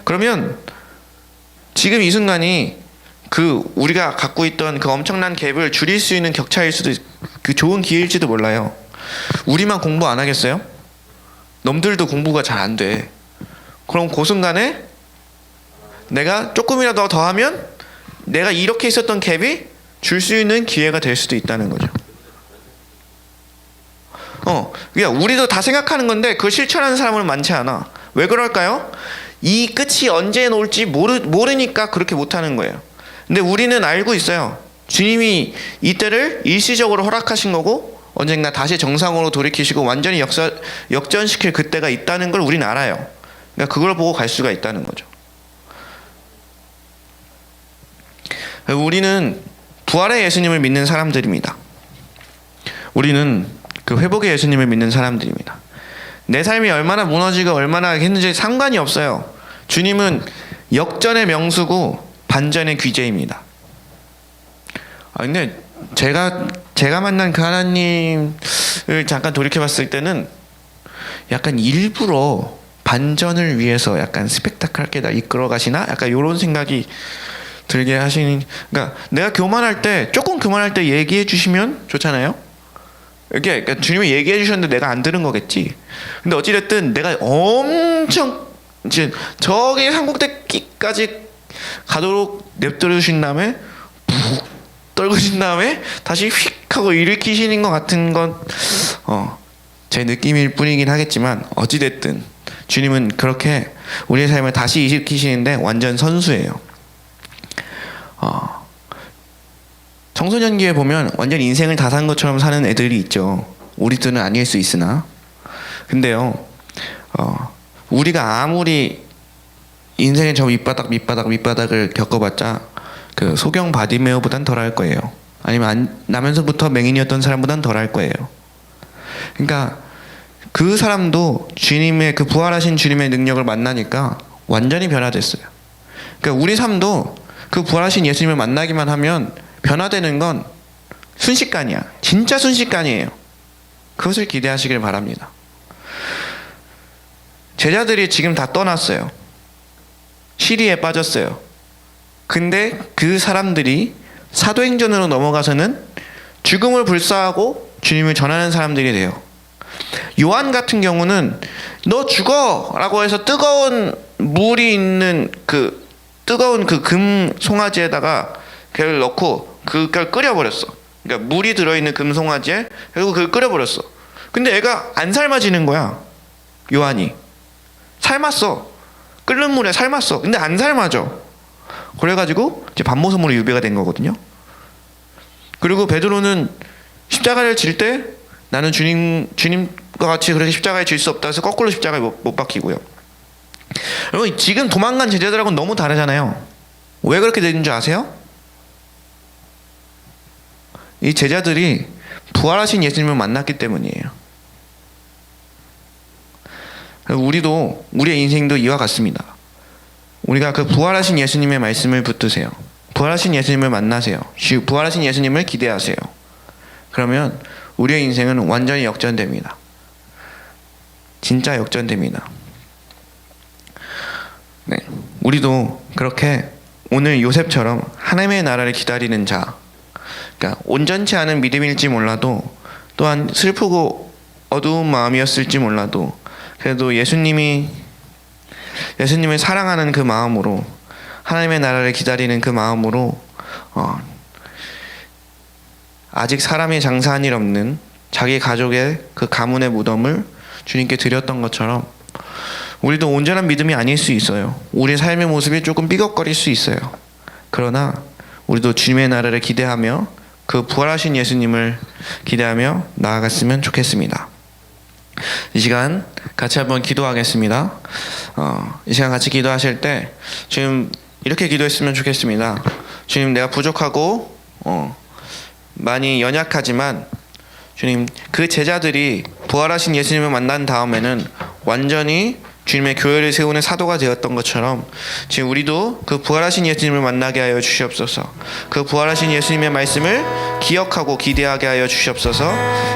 그러면 지금 이 순간이 그 우리가 갖고 있던 그 엄청난 갭을 줄일 수 있는 격차일 수도 그 좋은 기회일지도 몰라요. 우리만 공부 안 하겠어요? 놈들도 공부가 잘 안 돼. 그럼 그 순간에 내가 조금이라도 더 하면 내가 이렇게 있었던 갭이 줄 수 있는 기회가 될 수도 있다는 거죠. 그냥 우리도 다 생각하는 건데 그걸 실천하는 사람은 많지 않아. 왜 그럴까요? 이 끝이 언제 올지 모르니까 그렇게 못하는 거예요. 근데 우리는 알고 있어요. 주님이 이때를 일시적으로 허락하신 거고 언젠가 다시 정상으로 돌이키시고 완전히 역전시킬 그때가 있다는 걸 우리는 알아요. 그러니까 그걸 보고 갈 수가 있다는 거죠. 우리는 부활의 예수님을 믿는 사람들입니다. 우리는 그 회복의 예수님을 믿는 사람들입니다. 내 삶이 얼마나 무너지고 얼마나 했는지 상관이 없어요. 주님은 역전의 명수고 반전의 귀재입니다. 근데 제가 만난 그 하나님을 잠깐 돌이켜봤을 때는 약간 일부러 반전을 위해서 약간 스펙타클하게 나 이끌어 가시나? 약간 이런 생각이 들게 하시는. 그러니까 내가 조금 교만할 때 얘기해 주시면 좋잖아요. 이게 그러니까 주님이 얘기해 주셨는데 내가 안 들은 거겠지. 근데 어찌됐든 내가 엄청 이제 저기 삼국대기까지 가도록 냅둬 주신 다음에 푹 떨구신 다음에 다시 휙 하고 일으키시는 것 같은 건 제 느낌일 뿐이긴 하겠지만 어찌됐든 주님은 그렇게 우리의 삶을 다시 일으키시는데 완전 선수예요. 청소년기에 보면 완전 인생을 다 산 것처럼 사는 애들이 있죠. 우리들은 아닐 수 있으나. 근데요, 우리가 아무리 인생의 저 밑바닥을 겪어봤자 그 소경 바디메오보단 덜할 거예요. 아니면 나면서부터 맹인이었던 사람보단 덜할 거예요. 그러니까 그 사람도 주님의 그 부활하신 주님의 능력을 만나니까 완전히 변화됐어요. 그러니까 우리 삶도 그 부활하신 예수님을 만나기만 하면 변화되는 건 순식간이야. 진짜 순식간이에요. 그것을 기대하시길 바랍니다. 제자들이 지금 다 떠났어요. 시리에 빠졌어요. 근데 그 사람들이 사도행전으로 넘어가서는 죽음을 불사하고 주님을 전하는 사람들이 돼요. 요한 같은 경우는 너 죽어! 라고 해서 뜨거운 물이 있는 그 뜨거운 그 금 송아지에다가 그걸 넣고 그걸 끓여버렸어. 그러니까 물이 들어있는 금 송아지에 그리고 그걸 끓여버렸어. 근데 애가 안 삶아지는 거야. 요한이 삶았어. 끓는 물에 삶았어. 근데 안 삶아져. 그래가지고 이제 밤모섬으로 유배가 된 거거든요. 그리고 베드로는 십자가를 질 때 나는 주님과 같이 그렇게 십자가에 질 수 없다 해서 거꾸로 십자가에 못 박히고요. 여러분 지금 도망간 제자들하고는 너무 다르잖아요. 왜 그렇게 되는 줄 아세요? 이 제자들이 부활하신 예수님을 만났기 때문이에요. 우리도 우리의 인생도 이와 같습니다. 우리가 그 부활하신 예수님의 말씀을 붙드세요. 부활하신 예수님을 만나세요. 부활하신 예수님을 기대하세요. 그러면 우리의 인생은 완전히 역전됩니다. 진짜 역전됩니다. 네, 우리도 그렇게 오늘 요셉처럼 하나님의 나라를 기다리는 자, 그러니까 온전치 않은 믿음일지 몰라도 또한 슬프고 어두운 마음이었을지 몰라도 그래도 예수님을 사랑하는 그 마음으로 하나님의 나라를 기다리는 그 마음으로 아직 사람이 장사한 일 없는 자기 가족의 그 가문의 무덤을 주님께 드렸던 것처럼 우리도 온전한 믿음이 아닐 수 있어요. 우리 삶의 모습이 조금 삐걱거릴 수 있어요. 그러나 우리도 주님의 나라를 기대하며 그 부활하신 예수님을 기대하며 나아갔으면 좋겠습니다. 이 시간 같이 한번 기도하겠습니다. 이 시간 같이 기도하실 때 주님 이렇게 기도했으면 좋겠습니다. 주님 내가 부족하고 많이 연약하지만 주님 그 제자들이 부활하신 예수님을 만난 다음에는 완전히 주님의 교회를 세우는 사도가 되었던 것처럼 지금 우리도 그 부활하신 예수님을 만나게 하여 주시옵소서. 그 부활하신 예수님의 말씀을 기억하고 기대하게 하여 주시옵소서.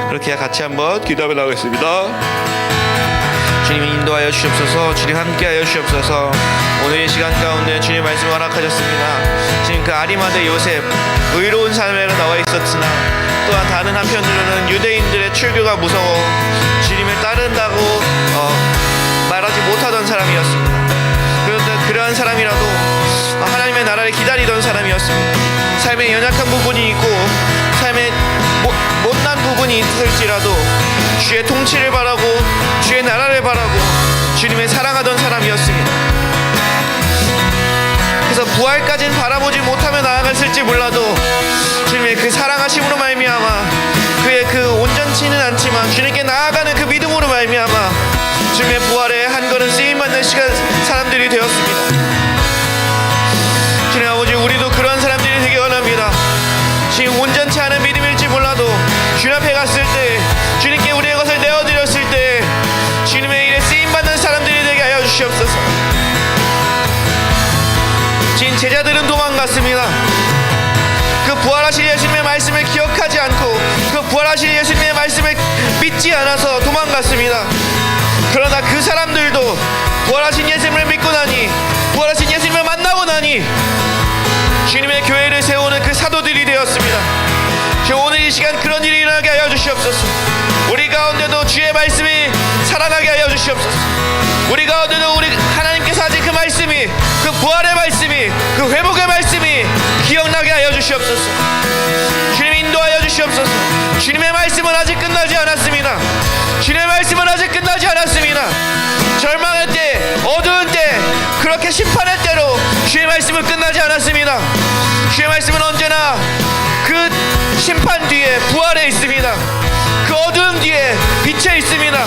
그렇게 같이 한번 기도하며 나가겠습니다. 주님이 인도하여 주시옵소서. 주님 함께하여 주시옵소서. 오늘 이 시간 가운데 주님 말씀을 허락하셨습니다. 지금 그 아리마대 요셉 의로운 삶으로 나와 있었으나 또한 다른 한편으로는 유대인들의 출교가 무서워 주님을 따른다고 말하지 못하던 사람이었습니다. 그런데 그러한 사람이라도 하나님의 나라를 기다리던 사람이었습니다. 삶에 연약한 부분이 있고 삶에 못난 부분이 있을지라도 주의 통치를 바라고 주의 나라를 바라고 주님을 사랑하던 사람이었습니다. 그래서 부활까지는 바라보지 못하며 나아갔을지 몰라도 주님의 그 사랑하심으로 말미암아 그의 그 온전치는 않지만 주님께 나아가는 그 믿음으로 말미암아 주님의 부활에 한 걸음 쓰임받는 사람들이 되었습니다. 주님 아버지 우리도 그런 사람들이 되기 원합니다. 지금 온전치 않은 믿음일지 몰라도 주님 앞에 갔을 때 주님께 우리의 것을 내어드렸을 때 주님의 일에 쓰임받는 사람들이 되게 하여 주시옵소서. 지금 제자들은 도망갔습니다. 그 부활하신 예수님의 말씀을 기억하지 않고 그 부활하신 예수님의 말씀을 믿지 않아서 도망갔습니다. 그러나 그 사람들도 부활하신 예수님을 믿고 나니 부활하신 예수님을 만나고 나니 주님의 교회를 세우는 그 사도들이 되었습니다. 오늘 이 시간 그런 일이 일어나게 하여 주시옵소서. 우리 가운데도 주의 말씀이 살아나게 하여 주시옵소서. 우리 가운데도 우리 하나님께서 하신 그 말씀이 그 부활의 말씀이 그 회복의 말씀이 기억나게 하여 주시옵소서. 주님 인도하여 주시옵소서. 주님의 말씀은 아직 끝나지 않았습니다. 주님의 말씀은 아직 끝나지 않았습니다. 절망의 때 어두운 때 그렇게 심판의 때로 주의 말씀은 끝나지 않았습니다. 주의 말씀은 언제나 그 심판 뒤에 부활에 있습니다. 그 어두움 뒤에 빛에 있습니다.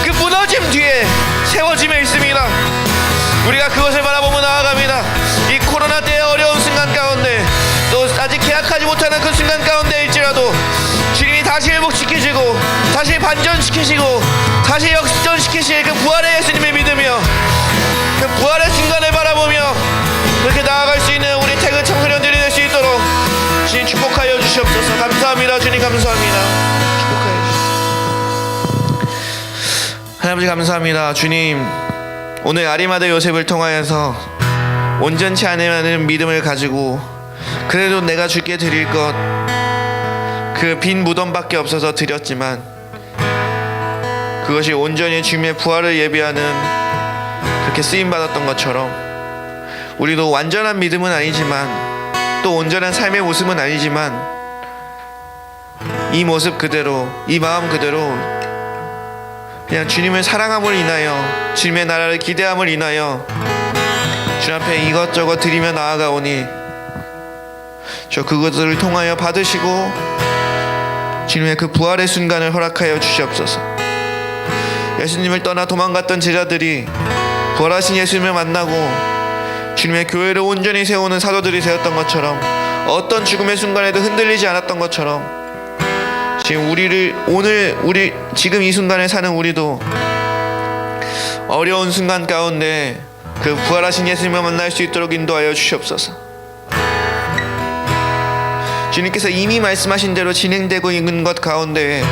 그 무너짐 뒤에 세워짐에 있습니다. 우리가 그것을 바라보며 나아갑니다. 이 코로나 때의 어려운 순간 가운데 또 아직 계약하지 못하는 그 순간 가운데일지라도 주님이 다시 회복시키시고 다시 반전시키시고 다시 역전시키실 그 부활의 예수님을 믿으며 그 부활의 순간을 바라보며 그렇게 나아갈 수 있는 우리 퇴근 감사합니다. 주님 감사합니다. 축복하여 주시옵소서. 하나님 감사합니다. 주님, 오늘 아리마다 요셉을 통하여서 온전치 않은 믿음을 가지고 그래도 내가 주께 드릴 것 그 빈 무덤밖에 없어서 드렸지만 그것이 온전히 주님의 부활을 예비하는 그렇게 쓰임받았던 것처럼 우리도 완전한 믿음은 아니지만 또 온전한 삶의 모습은 아니지만 이 모습 그대로, 이 마음 그대로 그냥 주님을 사랑함을 인하여, 주님의 나라를 기대함을 인하여 주 앞에 이것저것 드리며 나아가오니 저 그것들을 통하여 받으시고 주님의 그 부활의 순간을 허락하여 주시옵소서. 예수님을 떠나 도망갔던 제자들이 부활하신 예수님을 만나고 주님의 교회를 온전히 세우는 사도들이 되었던 것처럼, 어떤 죽음의 순간에도 흔들리지 않았던 것처럼 지금 우리 지금 이 순간에 사는 우리도 어려운 순간 가운데 그 부활하신 예수님을 만날 수 있도록 인도하여 주시옵소서. 주님께서 이미 말씀하신 대로 진행되고 있는 것 가운데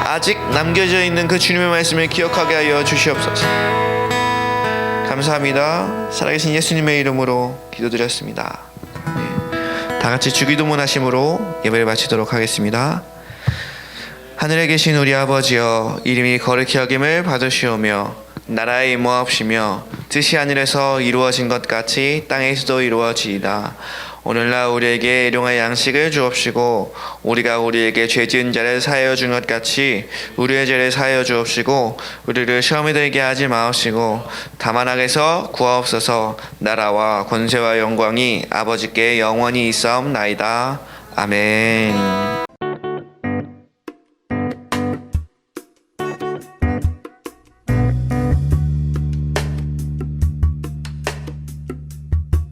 아직 남겨져 있는 그 주님의 말씀을 기억하게 하여 주시옵소서. 감사합니다. 살아계신 예수님의 이름으로 기도드렸습니다. 다 같이 주기도문 하심으로 예배를 마치도록 하겠습니다. 하늘에 계신 우리 아버지여, 이름이 거룩히 여김을 받으시오며 나라의 임하옵시며 뜻이 하늘에서 이루어진 것 같이 땅에서도 이루어지이다. 오늘날 우리에게 일용할 양식을 주옵시고 우리가 우리에게 죄 지은 자를 사하여 준 것 같이 우리의 죄를 사하여 주옵시고 우리를 시험에 들게 하지 마옵시고 다만 악에서 구하옵소서. 나라와 권세와 영광이 아버지께 영원히 있사옵나이다. 아멘.